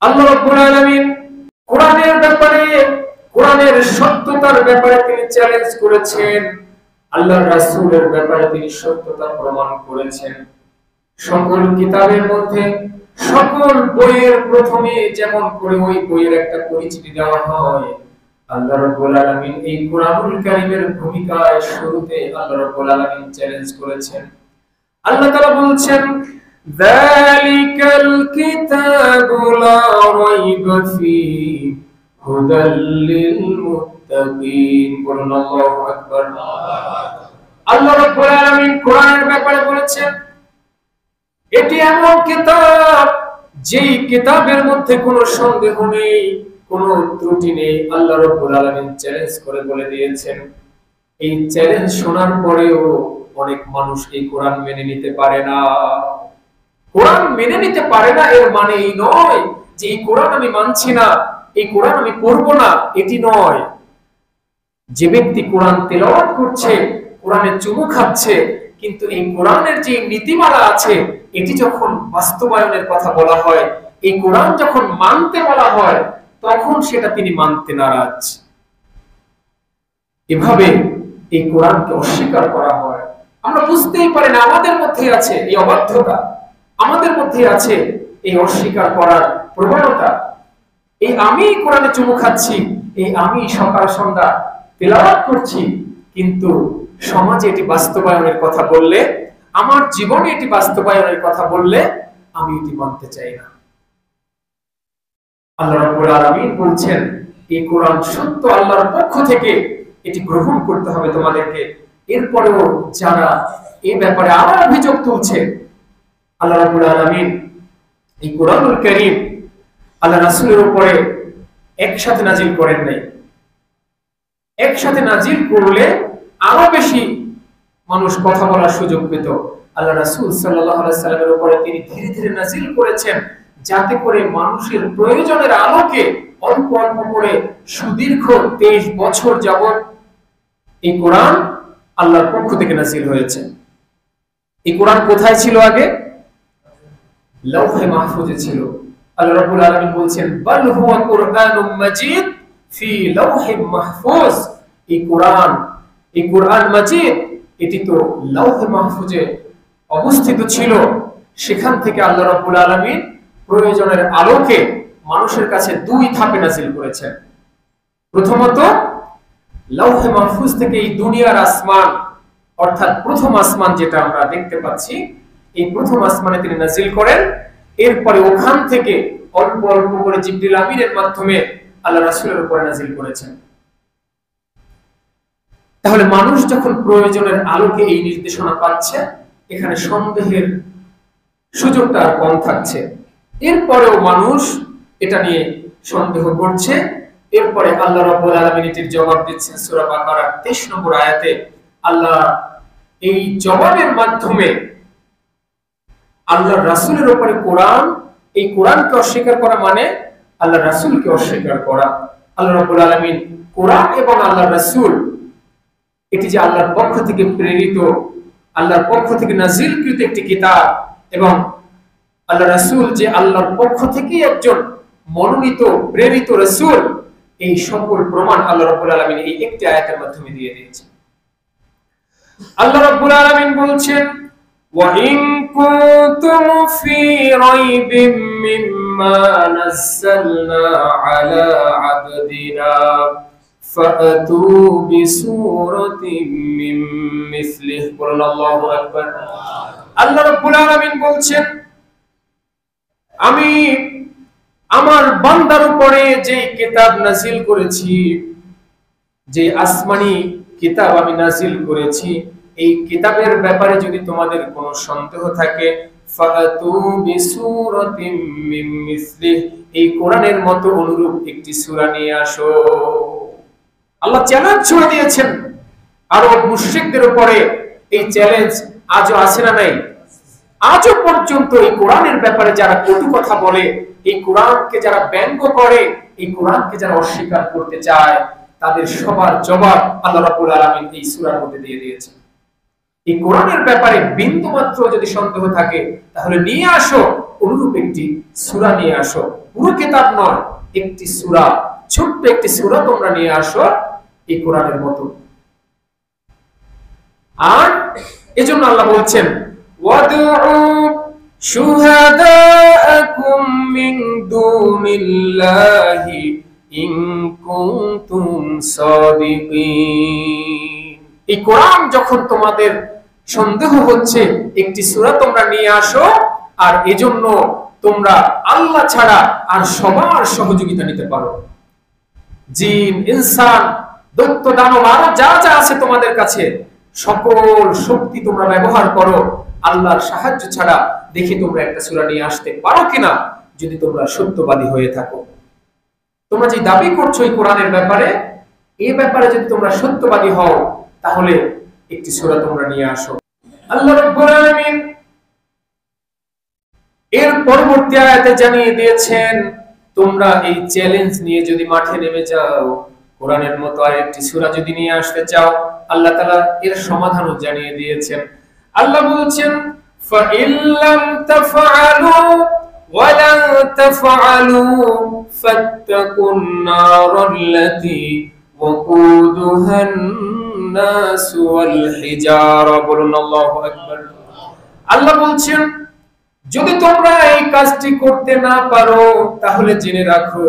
আল্লাহ রাব্বুল আলামিন কোরআনের ব্যাপারে, কোরআনের সত্যতার ব্যাপারে তিনি চ্যালেঞ্জ করেছেন, আল্লাহর রাসূলের ব্যাপারে তিনি সত্যতা প্রমাণ করেছেন। সকল কিতাবের মধ্যে, সকল বইয়ের প্রথমে যেমন করে ওই বইয়ের একটা পরিচিতি দেওয়া হয়, আল্লাহ রাব্বুল আলামিন এই কোরআনুল কারীমের ভূমিকায় শুরুতে আল্লাহ রাব্বুল আলামিন চ্যালেঞ্জ করেছেন। আল্লাহ তাআলা বলছেন, যালিকাল কিতাবু লা রাইবা ফীহি হুদাল লিল মুত্তাকিন। বলুন আল্লাহু আকবার। আল্লাহ রাব্বুল আলামিন কোরআনের ব্যাপারে বলেছেন, এটি এমন কিতাব যেই কিতাবের মধ্যে কোনো সন্দেহ নেই, কোনো ত্রুটি নেই। আল্লাহ রাব্বুল আলামিন চ্যালেঞ্জ করে বলে দিয়েছেন। এই চ্যালেঞ্জ শোনার পরেও অনেক মানুষ এই কোরআন মেনে নিতে পারে না। কোরআন মেনে নিতে পারে না এর মানে এই নয় যে এই কোরআন আমি মানছি না, এই কোরআন আমি পড়ব না, এটি নয়। যে ব্যক্তি কোরআন তেলাওয়াত করছে, কোরআনে চুমু খাচ্ছে, কিন্তু এই কোরআনের যে নীতিমালা আছে এটি যখন বাস্তবায়নের কথা বলা হয়, এই কোরআন যখন মানতে বলা হয়, তখন সেটা তিনি মানতে নারাজ। এভাবে এই কোরআনকে অস্বীকার করা হয়। আমরা বুঝতেই পারি না, আমাদের মধ্যে আছে এই অবাধ্যতা, আমাদের মধ্যে আছে এই অস্বীকার করার প্রবণতা। এই আমি কোরআনে চুমু খাচ্ছি, এই আমি সকাল সন্ধ্যা তেলাওয়াত করছি, কিন্তু সমাজে এটি বাস্তবায়নের কথা বললে, আমার জীবনে এটি বাস্তবায়নের কথা বললে আমি এটি মানতে চাই না। আল্লাহ রাব্বুল আলামিন বলছেন, এই কোরআন সত্য আল্লাহর পক্ষ থেকে, এটি গ্রহণ করতে হবে তোমাদেরকে। এরপরেও যারা এই ব্যাপারে আবার অভিযোগ তুলছে, আল্লাহ রাব্বুল আলামিন এই কোরআনুল কারীম আল্লাহ রাসূলের উপরে একসাথে নাজিল করেন নাই। একসাথে নাজিল করলে আরো বেশি মানুষ কথা বলার সুযোগ পেত। আল্লাহ রাসূল সাল্লাল্লাহু আলাইহি সাল্লামের উপরে তিনি ধীরে ধীরে নাজিল করেছেন, যাতে করে মানুষের প্রয়োজনের আলোকে অল্প অল্প করে সুদীর্ঘ 23 বছর যাবত এই কোরআন আল্লাহর পক্ষ থেকে নাজিল হয়েছে। এই কোরআন কোথায় ছিল আগে? লৌহে মাহফুজে ছিল। আল্লাহ রাব্বুল আলামিন বলছেন, বাল হুয়া কুরআনুম মাজিদ ফি লৌহে মাহফুজ। এই কোরআন মাজিদ, এটি তো লৌহে মাহফুজে অবস্থিত ছিল। সেখান থেকে আল্লাহ রাব্বুল আলামিন প্রয়োজনের আলোকে মানুষের কাছে 2 ধাপে নাজিল করেছেন। প্রথমত লৌহে মাহফুজ থেকে এই দুনিয়ার আসমান, অর্থাৎ প্রথম আসমান যেটা আমরা দেখতে পাচ্ছি, এই প্রথম আসমানে তিনি নাজিল করেন। এরপরে ওখান থেকে অল্প অল্প করে জিবরিল আমিনের মাধ্যমে আল্লাহ রাসূলের উপরে নাজিল করেছেন। তাহলে মানুষ যখন প্রয়োজনের আলোকে এই নির্দেশনা পাচ্ছে, এখানে সন্দেহের সুযোগটা আর কম থাকছে। এরপরেও মানুষ এটা নিয়ে সন্দেহ করছে। এরপরে আল্লাহ রাব্বুল আলামিন এটির জবাব দিচ্ছেন সূরা বাকারার 23 নম্বর আয়াতে। আল্লাহ এই জবাবের মাধ্যমে আল্লাহর রাসূলের উপরে কোরআন, এই কোরআনকে অস্বীকার করা মানে আল্লাহর রাসূলকে অস্বীকার করা। আল্লাহ রাব্বুল আলামিন কোরআন এবং আল্লাহর রাসূল, এটি যে আল্লাহর পক্ষ থেকে প্রেরিত, আল্লাহর পক্ষ থেকে নাজিলকৃত একটি কিতাব, এবং আল্লাহ রাসূল যে আল্লাহর পক্ষ থেকে একজন মনোনীত প্রেরিত রাসূল, এই সকল প্রমাণ আল্লাহ রাব্বুল আলামিন এই একটি আয়াতের মাধ্যমে দিয়ে দিয়েছেন। আল্লাহ রাব্বুল আলামিন বলছেন, ওয়া ইন কুনতুম ফি রাইবিন মিম্মা নাযালনা আলা আবদিনা ফাতু বিসূরাতিন মিন মিসলিহি। বলুন আল্লাহু আকবার। আল্লাহ রাব্বুল আলামিন বলছেন, আমি আমার বান্দার উপরে যে কিতাব নাজিল করেছি, যে আসমানি কিতাব আমি নাজিল করেছি, এই কিতাবের ব্যাপারে যদি তোমাদের কোনো সন্দেহ থাকে, ফাতু বিসূরাতিন মিন মিসলিহি, এই কোরআনের মতো অনুরূপ একটি সূরা নিয়ে আসো। আল্লাহ চ্যালেঞ্জ ছুড়ে দিয়েছেন আরব মুশরিকদের উপরে। এই চ্যালেঞ্জ আজও আছে না নাই? আজও পর্যন্ত এই কোরআনের ব্যাপারে যারা কটু কথা বলে, এই কোরআনকে যারা ব্যঙ্গ করে, এই কোরআনকে যারা অস্বীকার করতে চায়, তাদের সবার জবাব আল্লাহ রাব্বুল আলামিন এই সূরার মধ্যে দিয়ে দিয়েছেন। এই কোরআনের ব্যাপারে বিন্দু মাত্র যদি সন্দেহ থাকে, তাহলে নিয়ে আসো অনুরূপ একটি সূরা নিয়ে আসো। পুরো কিতাব নয়, একটি সূরা, ছোট্ট একটি সূরা তোমরা নিয়ে আসো এই কোরআনের মতো। আর এজন্য আল্লাহ বলছেন ওয়াদউ শুহাদাআকুম মিন দুনিল্লাহি ইন কুনতুম সাদিকিন। এই কোরআন যখন তোমাদের সন্দেহ হচ্ছে, একটি সূরা তোমরা নিয়ে আসো, আর এজন্য তোমরা আল্লাহ ছাড়া আর সবার সহযোগিতা নিতে পারো। জিন, ইনসান, দৈত্য, দানব, আরো যা যা আছে তোমাদের কাছে, সকল শক্তি তোমরা ব্যবহার করো আল্লাহর সাহায্য ছাড়া। দেখি তোমরা একটা সূরা নিয়ে আসতে পারো কিনা, যদি তোমরা সত্যবাদী হয়ে থাকো। তোমরা যে দাবি করছো এই কোরআনের ব্যাপারে, এই ব্যাপারে যদি তোমরা সত্যবাদী হও, তাহলে একটি সূরা তোমরা নিয়ে আসো। আল্লাহ রাব্বুল আলামিন এর পরবর্তী আয়াতে জানিয়ে দিয়েছেন, তোমরা এই চ্যালেঞ্জ নিয়ে যদি মাঠে নেমে যাও, কোরআনের মতো আরেকটি সূরা যদি নিয়ে আসতে চাও, আল্লাহ তাআলা এর সমাধানও জানিয়ে দিয়েছেন। আল্লাহ বলছেন ফাইল্লাম তাফআলু ওয়া লান তাফআলু ফাত্তাকুন নারাল্লাতী ওয়াকুদুহান নাস ওয়াল হিজারা। বলুন আল্লাহু আকবার। আল্লাহ বলছেন যদি তোমরা এই কাজটি করতে না পারো, তাহলে জেনে রাখো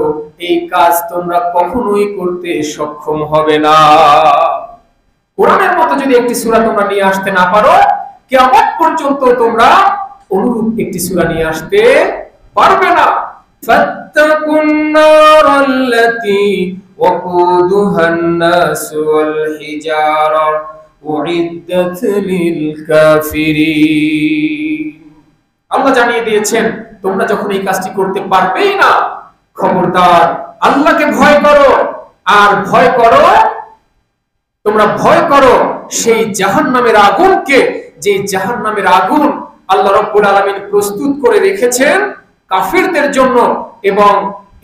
এই কাজ তোমরা কখনোই করতে সক্ষম হবে না। কোরআনের মতো যদি একটি সূরা তোমরা নিয়ে আসতে না পারো, কিয়ামত পর্যন্ত তোমরা অনুরূপ একটি সূরা নিয়ে আসতে পারবে না। ফাত্তাকুন নারাল্লাতী ওয়াকুদুহান নাস ওয়াল হিজারা উইদ্দাত লিল কাফিরিন। আল্লাহ জানিয়ে দিয়েছেন তোমরা যখন এই কাজটি করতে পারবেই না, খবরদার আল্লাহকে ভয় করো। আর ভয় করো, তোমরা ভয় করো সেই জাহান্নামের আগুনকে, যে জাহান্নামের আগুন আল্লাহ রাব্বুল আলামিন প্রস্তুত করে রেখেছেন কাফিরদের জন্য। এবং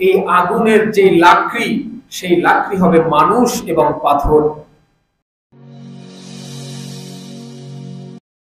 এই আগুনের যে লাকড়ি, সেই লাকড়ি হবে মানুষ এবং পাথর।